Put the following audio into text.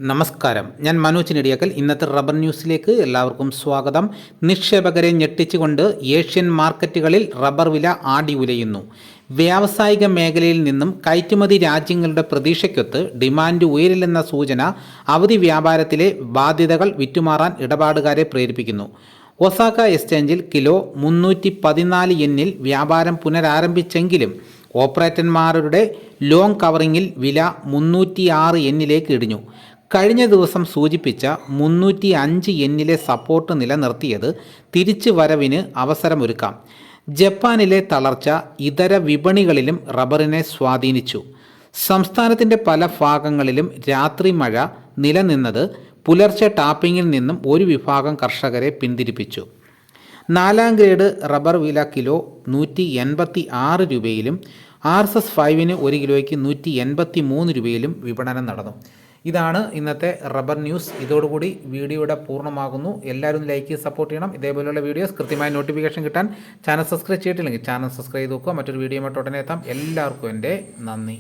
നമസ്കാരം, ഞാൻ മനോജ് നെടിയാക്കൽ. ഇന്നത്തെ റബ്ബർ ന്യൂസിലേക്ക് എല്ലാവർക്കും സ്വാഗതം. നിക്ഷേപകരെ ഞെട്ടിച്ചുകൊണ്ട് ഏഷ്യൻ മാർക്കറ്റുകളിൽ റബ്ബർ വില ആടി ഉലയുന്നു. വ്യാവസായിക മേഖലയിൽ നിന്നും കയറ്റുമതി രാജ്യങ്ങളുടെ പ്രതീക്ഷയ്ക്കൊത്ത് ഡിമാൻഡ് ഉയരില്ലെന്ന സൂചന അവധി വ്യാപാരത്തിലെ ബാധ്യതകൾ വിറ്റുമാറാൻ ഇടപാടുകാരെ പ്രേരിപ്പിക്കുന്നു. ഒസാക്ക എക്സ്ചേഞ്ചിൽ കിലോ 314 യെന്നിൽ വ്യാപാരം പുനരാരംഭിച്ചെങ്കിലും ഓപ്പറേറ്റർമാരുടെ ലോങ് കവറിങ്ങിൽ വില 306 യെന്നിലേക്ക് ഇടിഞ്ഞു. കഴിഞ്ഞ ദിവസം സൂചിപ്പിച്ച 305 യെന്നിലെ സപ്പോർട്ട് നിലനിർത്തിയത് തിരിച്ചു വരവിന് അവസരമൊരുക്കാം. ജപ്പാനിലെ തളർച്ച ഇതര വിപണികളിലും റബ്ബറിനെ സ്വാധീനിച്ചു. സംസ്ഥാനത്തിൻ്റെ പല ഭാഗങ്ങളിലും രാത്രി മഴ നിലനിന്നത് പുലർച്ചെ ടാപ്പിങ്ങിൽ നിന്നും ഒരു വിഭാഗം കർഷകരെ പിന്തിരിപ്പിച്ചു. 4ാം ഗ്രേഡ് റബ്ബർ വില കിലോ 186 രൂപയിലും RSS-5 1 കിലോയ്ക്ക് 183 രൂപയിലും വിപണനം നടന്നു. ഇതാണ് ഇന്നത്തെ റബ്ബർ ന്യൂസ്. ഇതോടുകൂടി വീഡിയോയുടെ പൂർണ്ണമാകുന്നു. എല്ലാവരും ലൈക്ക് ചെയ്ത് സപ്പോർട്ട് ചെയ്യണം. ഇതേപോലെയുള്ള വീഡിയോസ് കൃത്യമായ നോട്ടിഫിക്കേഷൻ കിട്ടാൻ ചാനൽ സബ്സ്ക്രൈബ് ചെയ്തിട്ടില്ലെങ്കിൽ ചാനൽ സബ്സ്ക്രൈബ് ചെയ്ത് നോക്കുക. മറ്റൊരു വീഡിയോ ഉടനെ എത്താം. എല്ലാവർക്കും എൻ്റെ നന്ദി.